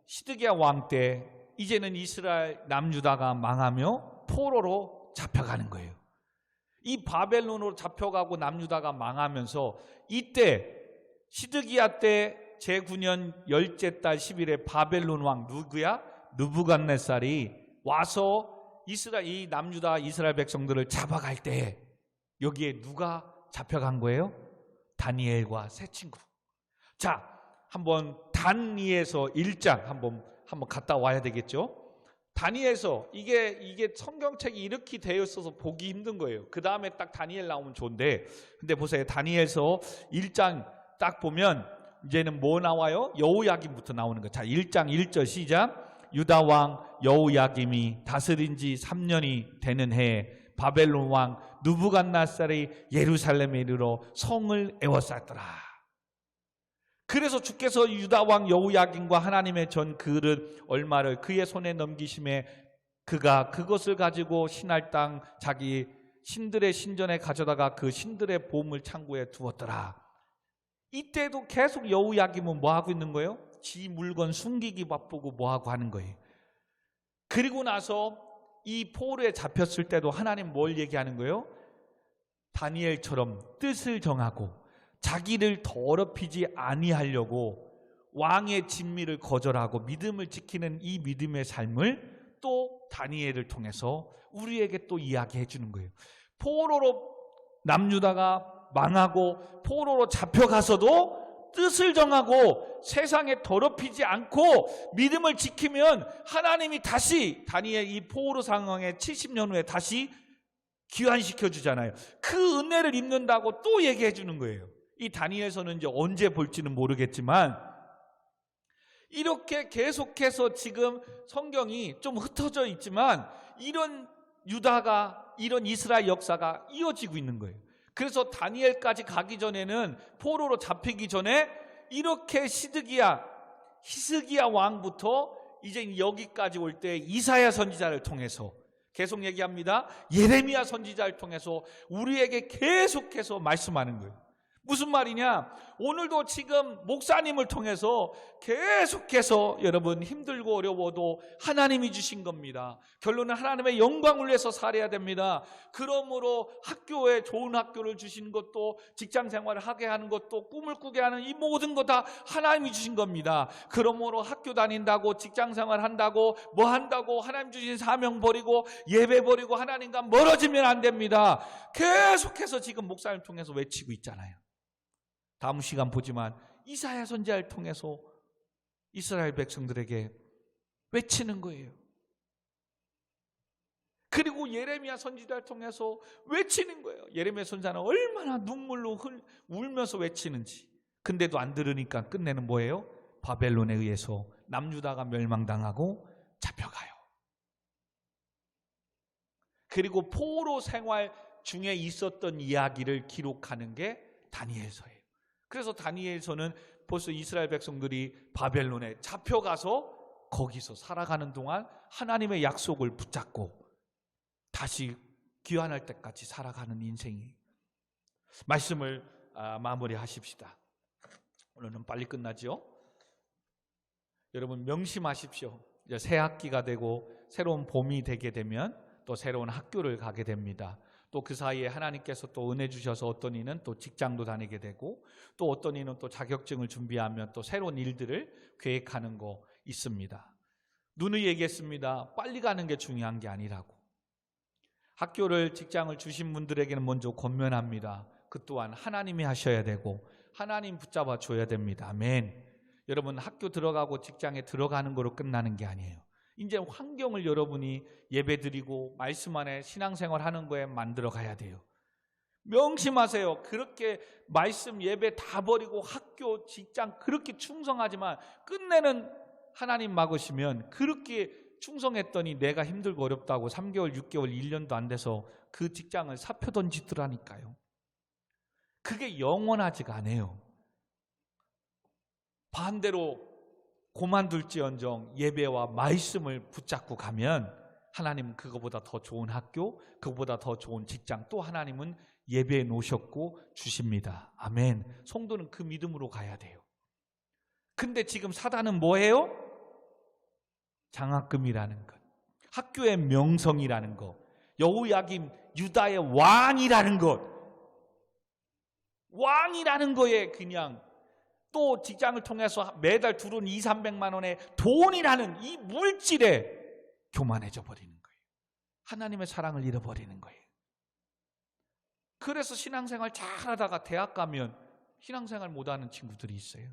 시드기야 왕 때 이제는 이스라엘 남유다가 망하며 포로로 잡혀가는 거예요. 이 바벨론으로 잡혀가고 남유다가 망하면서 이때 시드기야 때 제9년 10째 달 10일에 바벨론 왕 누구야? 느부갓네살이 와서 이 남유다 이스라엘 백성들을 잡아갈 때 여기에 누가 잡혀간 거예요? 다니엘과 세 친구. 자, 한번 다니엘서 1장 한번 갔다 와야 되겠죠? 다니엘서 이게 성경책이 이렇게 되어 있어서 보기 힘든 거예요. 그 다음에 딱 다니엘 나오면 좋은데, 근데 보세요. 다니엘서 1장 딱 보면 이제는 뭐 나와요? 여호야김부터 나오는 거예요. 자, 1장 1절 시작. 유다 왕 여호야김이 다스린 지 3년이 되는 해에 바벨론 왕 느부갓네살이 예루살렘에 이르러 성을 에워쌌더라. 그래서 주께서 유다 왕 여호야김과 하나님의 전 그릇 얼마를 그의 손에 넘기심에 그가 그것을 가지고 신할 땅 자기 신들의 신전에 가져다가 그 신들의 보물 창고에 두었더라. 이때도 계속 여호야김은 뭐 하고 있는 거예요? 지 물건 숨기기 바쁘고 뭐 하고 하는 거예요. 그리고 나서 이 포로에 잡혔을 때도 하나님 뭘 얘기하는 거예요? 다니엘처럼 뜻을 정하고 자기를 더럽히지 아니하려고 왕의 진미를 거절하고 믿음을 지키는 이 믿음의 삶을 또 다니엘을 통해서 우리에게 또 이야기해 주는 거예요. 포로로 남유다가 망하고 포로로 잡혀가서도 뜻을 정하고 세상에 더럽히지 않고 믿음을 지키면 하나님이 다시 다니엘 이 포로 상황에 70년 후에 다시 귀환시켜 주잖아요. 그 은혜를 입는다고 또 얘기해 주는 거예요. 이 다니엘서는 이제 언제 볼지는 모르겠지만 이렇게 계속해서 지금 성경이 좀 흩어져 있지만 이런 유다가 이런 이스라엘 역사가 이어지고 있는 거예요. 그래서 다니엘까지 가기 전에는 포로로 잡히기 전에 이렇게 히스기야 왕부터 이제 여기까지 올 때 이사야 선지자를 통해서 계속 얘기합니다. 예레미야 선지자를 통해서 우리에게 계속해서 말씀하는 거예요. 무슨 말이냐? 오늘도 지금 목사님을 통해서 계속해서 여러분 힘들고 어려워도 하나님이 주신 겁니다. 결론은 하나님의 영광을 위해서 살아야 됩니다. 그러므로 학교에 좋은 학교를 주신 것도 직장 생활을 하게 하는 것도 꿈을 꾸게 하는 이 모든 거 다 하나님이 주신 겁니다. 그러므로 학교 다닌다고 직장 생활 한다고 뭐 한다고 하나님 주신 사명 버리고 예배 버리고 하나님과 멀어지면 안 됩니다. 계속해서 지금 목사님을 통해서 외치고 있잖아요. 다음 시간 보지만 이사야 선지자를 통해서 이스라엘 백성들에게 외치는 거예요. 그리고 예레미야 선지자를 통해서 외치는 거예요. 예레미야 선지자는 얼마나 눈물로 울면서 외치는지. 근데도 안 들으니까 끝내는 뭐예요? 바벨론에 의해서 남유다가 멸망당하고 잡혀가요. 그리고 포로 생활 중에 있었던 이야기를 기록하는 게 다니엘서예요. 그래서 다니엘서는 벌써 이스라엘 백성들이 바벨론에 잡혀가서 거기서 살아가는 동안 하나님의 약속을 붙잡고 다시 귀환할 때까지 살아가는 인생이. 말씀을 마무리하십시다. 오늘은 빨리 끝나죠. 여러분 명심하십시오. 이제 새 학기가 되고 새로운 봄이 되게 되면 또 새로운 학교를 가게 됩니다. 또 그 사이에 하나님께서 또 은혜 주셔서 어떤 이는 또 직장도 다니게 되고, 또 어떤 이는 또 자격증을 준비하면 또 새로운 일들을 계획하는 거 있습니다. 누누이 얘기했습니다. 빨리 가는 게 중요한 게 아니라고. 학교를, 직장을 주신 분들에게는 먼저 권면합니다. 그 또한 하나님이 하셔야 되고 하나님 붙잡아 줘야 됩니다. 아멘. 여러분, 학교 들어가고 직장에 들어가는 거로 끝나는 게 아니에요. 이제 환경을 여러분이 예배드리고 말씀 안에 신앙생활 하는 거에 만들어 가야 돼요. 명심하세요. 그렇게 말씀 예배 다 버리고 학교, 직장 그렇게 충성하지만 끝내는 하나님 막으시면, 그렇게 충성했더니 내가 힘들고 어렵다고 3개월, 6개월, 1년도 안 돼서 그 직장을 사표 던지더라니까요. 그게 영원하지가 않아요. 반대로 고만둘지언정 예배와 말씀을 붙잡고 가면 하나님은 그거보다 더 좋은 학교, 그거보다 더 좋은 직장 또 하나님은 예배해 놓으셨고 주십니다. 아멘. 성도는 그 믿음으로 가야 돼요. 근데 지금 사단은 뭐예요? 장학금이라는 것, 학교의 명성이라는 것, 여호야김 유다의 왕이라는 것, 왕이라는 거에 그냥 또 직장을 통해서 매달 들어온 200~300만 원의 돈이라는 이 물질에 교만해져 버리는 거예요. 하나님의 사랑을 잃어버리는 거예요. 그래서 신앙생활 잘하다가 대학 가면 신앙생활 못하는 친구들이 있어요.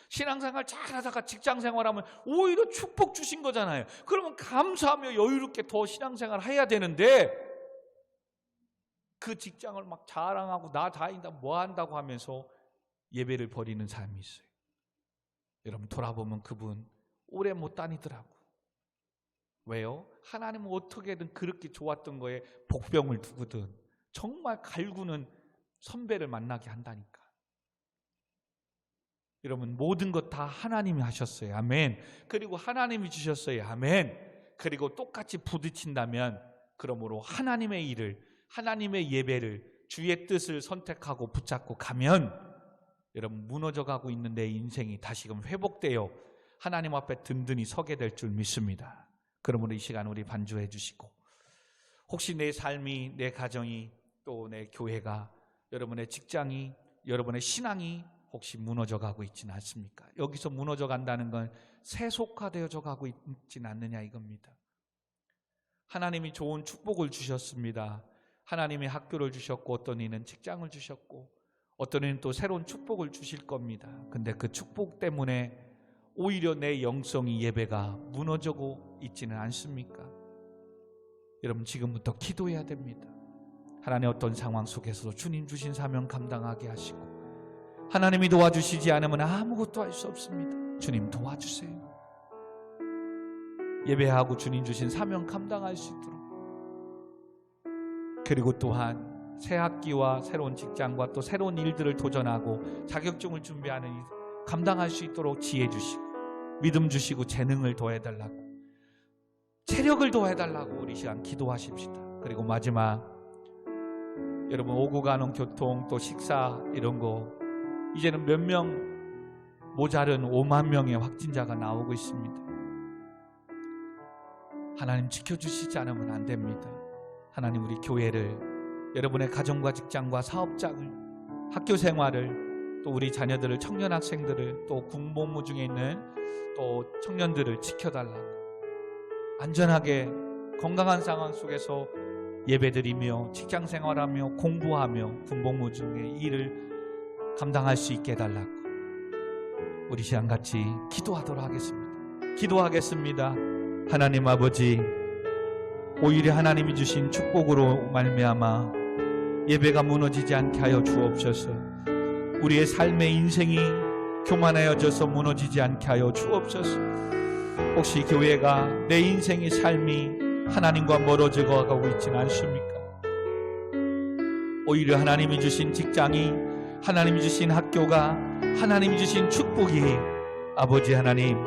신앙생활 잘하다가 직장생활하면 오히려 축복 주신 거잖아요. 그러면 감사하며 여유롭게 더 신앙생활 해야 되는데 그 직장을 막 자랑하고 나 다닌다 뭐 한다고 하면서 예배를 버리는 사람이 있어요. 여러분 돌아보면 그분 오래 못 다니더라고. 왜요? 하나님은 어떻게든 그렇게 좋았던 거에 복병을 두거든 정말 갈구는 선배를 만나게 한다니까. 여러분 모든 것 다 하나님이 하셨어요. 아멘. 그리고 하나님이 주셨어요. 아멘. 그리고 똑같이 부딪힌다면 그러므로 하나님의 일을, 하나님의 예배를, 주의 뜻을 선택하고 붙잡고 가면 여러분 무너져가고 있는 내 인생이 다시금 회복되어 하나님 앞에 든든히 서게 될 줄 믿습니다. 그러므로 이 시간 우리 반주해 주시고, 혹시 내 삶이, 내 가정이, 또 내 교회가, 여러분의 직장이, 여러분의 신앙이 혹시 무너져 가고 있지는 않습니까? 여기서 무너져 간다는 건 세속화되어져 가고 있지는 않느냐 이겁니다. 하나님이 좋은 축복을 주셨습니다. 하나님이 학교를 주셨고 어떤 이는 직장을 주셨고 어떤 이는 또 새로운 축복을 주실 겁니다. 근데 그 축복 때문에 오히려 내 영성이, 예배가 무너지고 있지는 않습니까? 여러분 지금부터 기도해야 됩니다. 하나님 어떤 상황 속에서도 주님 주신 사명 감당하게 하시고, 하나님이 도와주시지 않으면 아무것도 할 수 없습니다. 주님 도와주세요. 예배하고 주님 주신 사명 감당할 수 있도록, 그리고 또한 새 학기와 새로운 직장과 또 새로운 일들을 도전하고 자격증을 준비하는 일 감당할 수 있도록 지혜 주시고 믿음 주시고 재능을 더해달라고, 체력을 더해달라고 우리 시간 기도하십시다. 그리고 마지막, 여러분 오고 가는 교통 또 식사 이런 거 이제는 몇 명 모자른 5만 명의 확진자가 나오고 있습니다. 하나님 지켜주시지 않으면 안 됩니다. 하나님 우리 교회를, 여러분의 가정과 직장과 사업장을, 학교 생활을, 또 우리 자녀들을, 청년 학생들을, 또 군복무 중에 있는 또 청년들을 지켜달라고, 안전하게 건강한 상황 속에서 예배드리며 직장생활하며 공부하며 군복무 중에 일을 감당할 수 있게 해달라고 우리 시간 같이 기도하도록 하겠습니다. 기도하겠습니다. 하나님 아버지, 오히려 하나님이 주신 축복으로 말미암아 예배가 무너지지 않게 하여 주옵소서. 우리의 삶의 인생이 교만하여져서 무너지지 않게 하여 주옵소서. 혹시 교회가, 내 인생의 삶이 하나님과 멀어져 가고 있지는 않습니까? 오히려 하나님이 주신 직장이, 하나님이 주신 학교가, 하나님이 주신 축복이 아버지 하나님,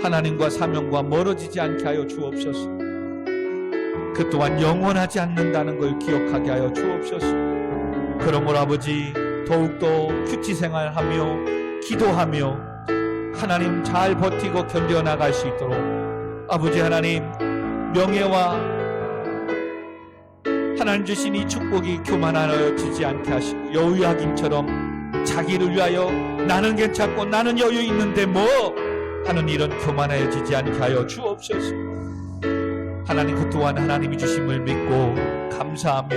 하나님과 사명과 멀어지지 않게 하여 주옵소서. 그 또한 영원하지 않는다는 걸 기억하게 하여 주옵소서. 그러므로 아버지 더욱더 큐티생활하며 기도하며 하나님 잘 버티고 견뎌나갈 수 있도록 아버지 하나님 명예와 하나님 주신 이 축복이 교만하여지지 않게 하시고 여호야김처럼 자기를 위하여 나는 괜찮고 나는 여유 있는데 뭐 하는 이런 교만해지지 않게 하여 주옵소서. 하나님 그 또한 하나님이 주심을 믿고 감사하며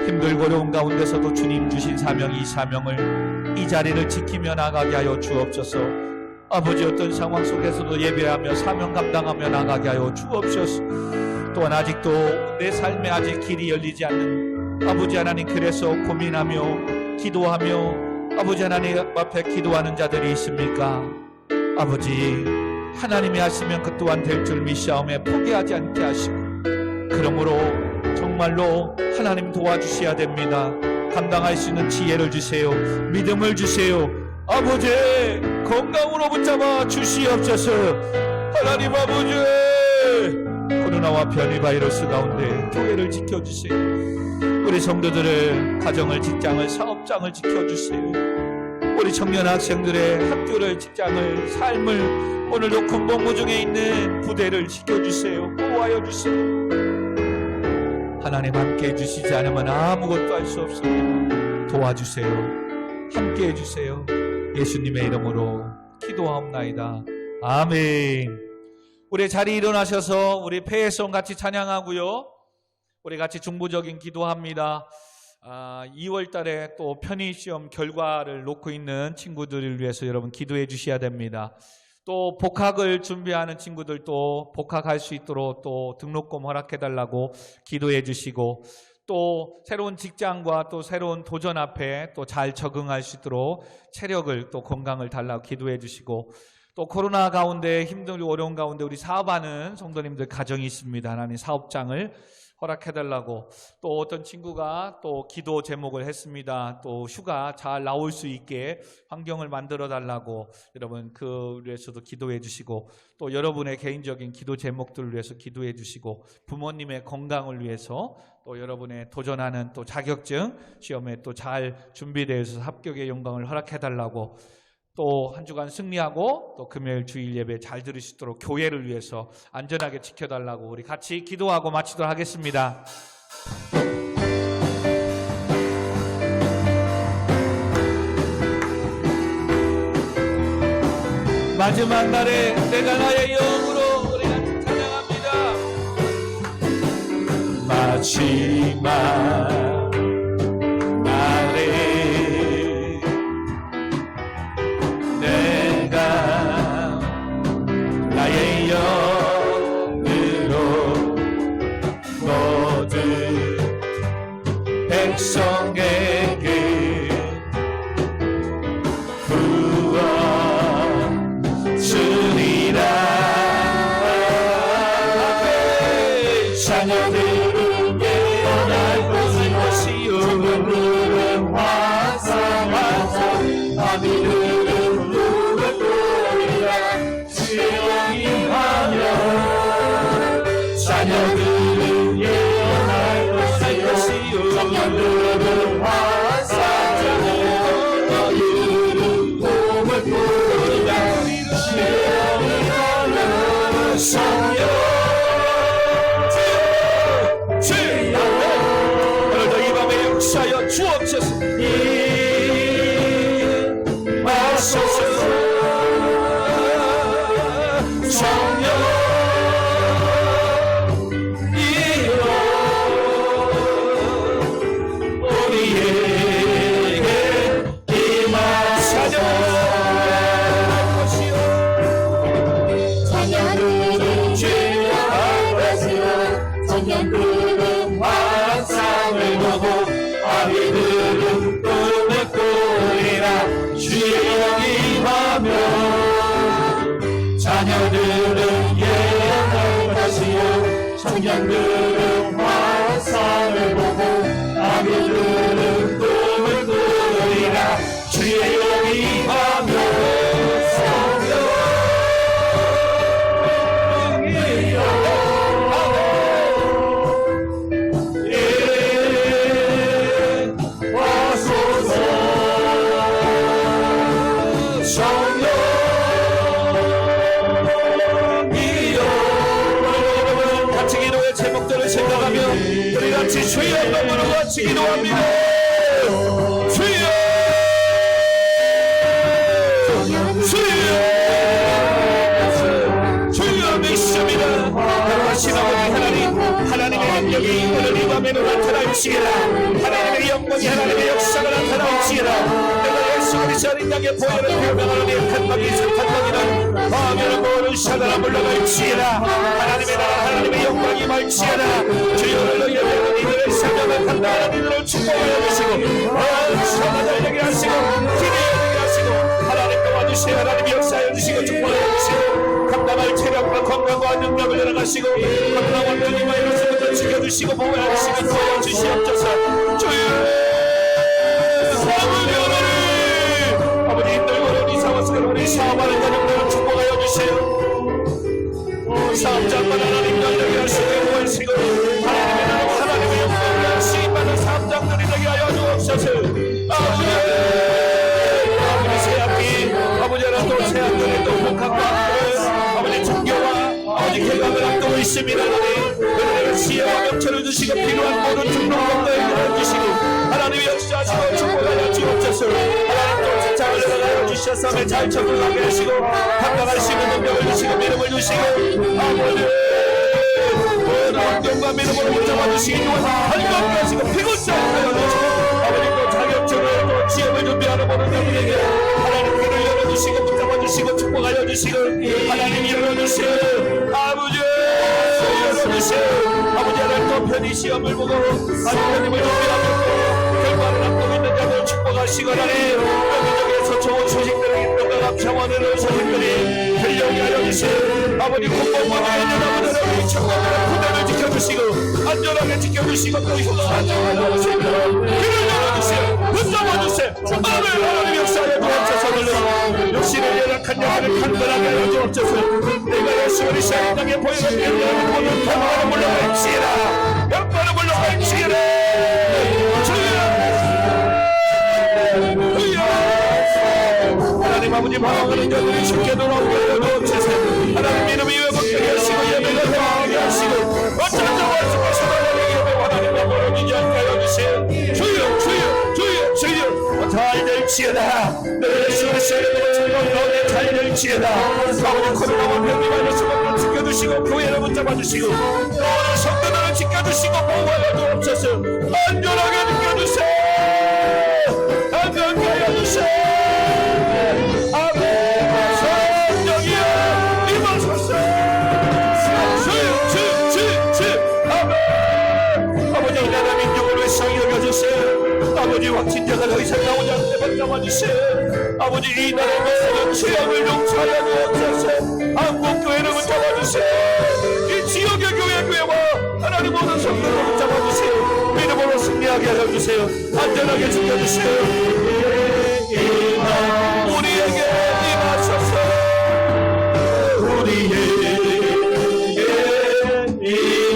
힘들고 어려운 가운데서도 주님 주신 사명, 이 사명을 이 자리를 지키며 나가게 하여 주옵소서. 아버지 어떤 상황 속에서도 예배하며 사명 감당하며 나가게 하여 주옵소서. 또한 아직도 내 삶에 아직 길이 열리지 않는 아버지 하나님, 그래서 고민하며 기도하며 아버지 하나님 앞에 기도하는 자들이 있습니까? 아버지 하나님이 하시면 그 또한 될 줄 믿사오며 포기하지 않게 하시고, 그러므로 정말로 하나님 도와주셔야 됩니다. 감당할 수 있는 지혜를 주세요. 믿음을 주세요. 아버지 건강으로 붙잡아 주시옵소서. 하나님 아버지 코로나와 변이 바이러스 가운데 교회를 지켜주세요. 우리 성도들을 가정을, 직장을, 사업장을 지켜주세요. 우리 청년 학생들의 학교를, 직장을, 삶을, 오늘도 군복무 중에 있는 부대를 지켜주세요. 보호하여 주세요. 하나님 함께 해주시지 않으면 아무것도 할 수 없습니다. 도와주세요. 함께 해주세요. 예수님의 이름으로 기도하옵나이다. 아멘. 우리 자리 일어나셔서 우리 폐회성 같이 찬양하고요. 우리 같이 중보적인 기도합니다. 2월 달에 또 편의시험 결과를 놓고 있는 친구들을 위해서 여러분 기도해 주셔야 됩니다. 또 복학을 준비하는 친구들도 복학할 수 있도록 또 등록금 허락해 달라고 기도해 주시고, 또 새로운 직장과 또 새로운 도전 앞에 또 잘 적응할 수 있도록 체력을 또 건강을 달라고 기도해 주시고, 또 코로나 가운데 힘들고 어려운 가운데 우리 사업하는 성도님들 가정이 있습니다. 하나님 사업장을 허락해달라고, 또 어떤 친구가 또 기도 제목을 했습니다. 또 휴가 잘 나올 수 있게 환경을 만들어 달라고 여러분 그 위해서도 기도해 주시고, 또 여러분의 개인적인 기도 제목들을 위해서 기도해 주시고, 부모님의 건강을 위해서 또 여러분의 도전하는 또 자격증 시험에 또 잘 준비되어서 합격의 영광을 허락해 달라고, 또 한 주간 승리하고 또 금요일 주일 예배 잘 들을 수 있도록 교회를 위해서 안전하게 지켜달라고 우리 같이 기도하고 마치도록 하겠습니다. 마지막 날에 내가 나의 영으로 우리 같이 찬양합니다. 마지막 나의 영으로 모든 백성에게 구원 주리라. 자녀들은 예언할 것이요, 청년들은 환상하자, 아비들은 누굴 보리라. 자녀들은 예언할 것이요, 청년들은 환상하자, 너희들은 꿈을 꾸리라. 시험이라는 성령 주여, 오늘도 이 밤에 역사여 주옵소서. 임하소서. 성령 이여 우리에게 임하소서. 자녀들은 주여할 것이요, 청년들은 환상을 보고, 아비들은 꿈을 꾸리라. 주여 임하며 자녀들은 예언할 것이요, 청년들은 환상을 보고, 아비들은 꿈을 꾸리라. 주의 영이 임하며 성령이여 와소서. 성령 제목들을 같이 기도합니다. 주여 주여 믿습니다. 거룩하신 아버지 하나님, 하나님의 능력이 오늘 이 밤에는 나타날지어다. 하나님의 영광이, 하나님의 역사가 나타날지어다. 내가 예수 그리스도 어린 양의 보혈을 표명하는 한방이 사탄방이는 마음에는 모든 사단아 물러갈지어다. 하나님의 나라, 하나님의 영광이 말지어다. 주여 오늘 예배하는 이들의 사명을 감당하는 이들을 축복하여 주시고 사단을 되게 하시고 기대에 되게 하시고 하나님 도와주세요. 하나님 역사하여 주시고 축복하여 주시고 감당할 체력과 건강과 능력을 열어가시고 건강한 병이와 이것을 지켜주시고 보호하여 주시고 도와주시옵소서. 주여 아버지 힘들고 이상하시고 우리 사업하는 가정들을 축복하여 주세요. 사업장만 하나님 열리게 하시고 보시고 하나님의 나라 하나님의 영광을 시인받는 사업장들이 되게 하여 주옵소서. 아버지 새학기 아버지 하나 또 새학년에 또 복학과 아버지 종교와 아버지 개강을 앞두고 있습니다. 하나님 시혜와 명철을 주시고 필요한 모든 등록금도 해주시고 하나님의 역사하시고 축복하여 주옵소서. 하나님 또 직장을 열어가여 주셔서 잘 적응하게 하시고 감당할 수 있는 능력을 주시고 믿음을 주시고 아버지 모든 환경과 믿음으로 붙잡아주시기 위해 한번도 하시고 피곤자하여 주시고 아버지 또 자격증을 또 시험을 준비하는 모든 자들에게 하나님 길을 열어주시고 붙잡아주시고 축복하여 주시고 하나님 열어주시고 아버지 열어주시고 아버지 하나님 또 편히 시험을 보고 하나님을 준비하고 결과를 앞두고 있는 자들 축복하시고 하나님 여기저기에서 좋은 소식들을 인도가 평원으로 소식들이 들려오게 하여 주시고 아버지 공복만에 있는 아버지 하나님 청년들의 부대를 지켜주시고 안전하게 지켜주시고 또 휴가 안전하게 하시고 길을 열어주세요. 붙잡아주세요. 아멘. 하나님 역사에 주옵소서. 육신의 열악한 자들을 강건하게 하여 주옵소서. 내가 예수 그리스도의 땅에 보이는 열려는 모든 평화를 물러갈지어다. 영광을 물러갈지어다. 하나님 아버지 방황하는 자들이 쉽게 돌아오게 하여 주옵소서. 하나님 이름이 회복되게 하시고 예배가 회복하게 하시고 어떤 자와 사랑하는 예배 하나님과 멀어지지 않게 하여 주세요. 주여 주여 주여 주여 잘 될지어다. 내 예수 그리스도의 이름으로 잘 될지어다. 아버지 코로나와 병이 많이 수박을 지켜주시고 교회를 붙잡아주시고 너는 성도들을 지켜주시고 보호하여 주옵소서. 안전하게 지켜주세요. 안전하게 하여 주세요. 아버지 확진자가 더 이상 나오지 않게 붙잡아주세요. 아버지 이 나라의 모든 죄악을 용서하여 주옵소서. 한국교회를 붙잡아주세요. 이 지역의 교회와 하나님 모든 성도를 붙잡아주세요. 믿음으로 승리하게 하여 주세요. 안전하게 지켜주세요. 우리에게 임하소서. 우리에게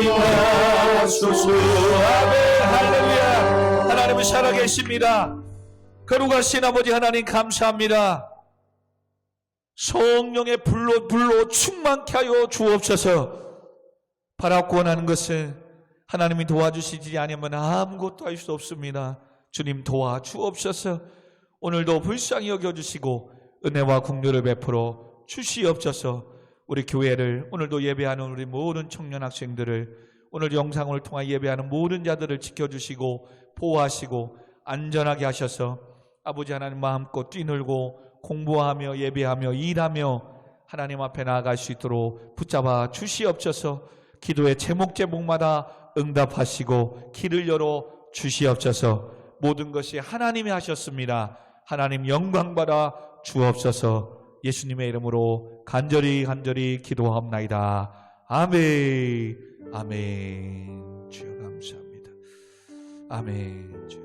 임하소서. 아멘. 할렐루야. 하나님은 살아계십니다. 거룩하신 아버지 하나님 감사합니다. 성령의 불로 충만케 하여 주옵소서. 바라고 원하는 것은 하나님이 도와주시지 않으면 아무것도 할 수 없습니다. 주님 도와주옵소서. 오늘도 불쌍히 여겨주시고 은혜와 긍휼을 베풀어 주시옵소서. 우리 교회를 오늘도 예배하는 우리 모든 청년 학생들을 오늘 영상을 통해 예배하는 모든 자들을 지켜주시고 보호하시고 안전하게 하셔서 아버지 하나님 마음껏 뛰놀고 공부하며 예배하며 일하며 하나님 앞에 나아갈 수 있도록 붙잡아 주시옵소서. 기도의 제목마다 응답하시고 길을 열어 주시옵소서. 모든 것이 하나님이 하셨습니다. 하나님 영광 받아 주옵소서. 예수님의 이름으로 간절히 기도하옵나이다. 아멘. 아멘. 주여 감사합니다. 아멘. 주여.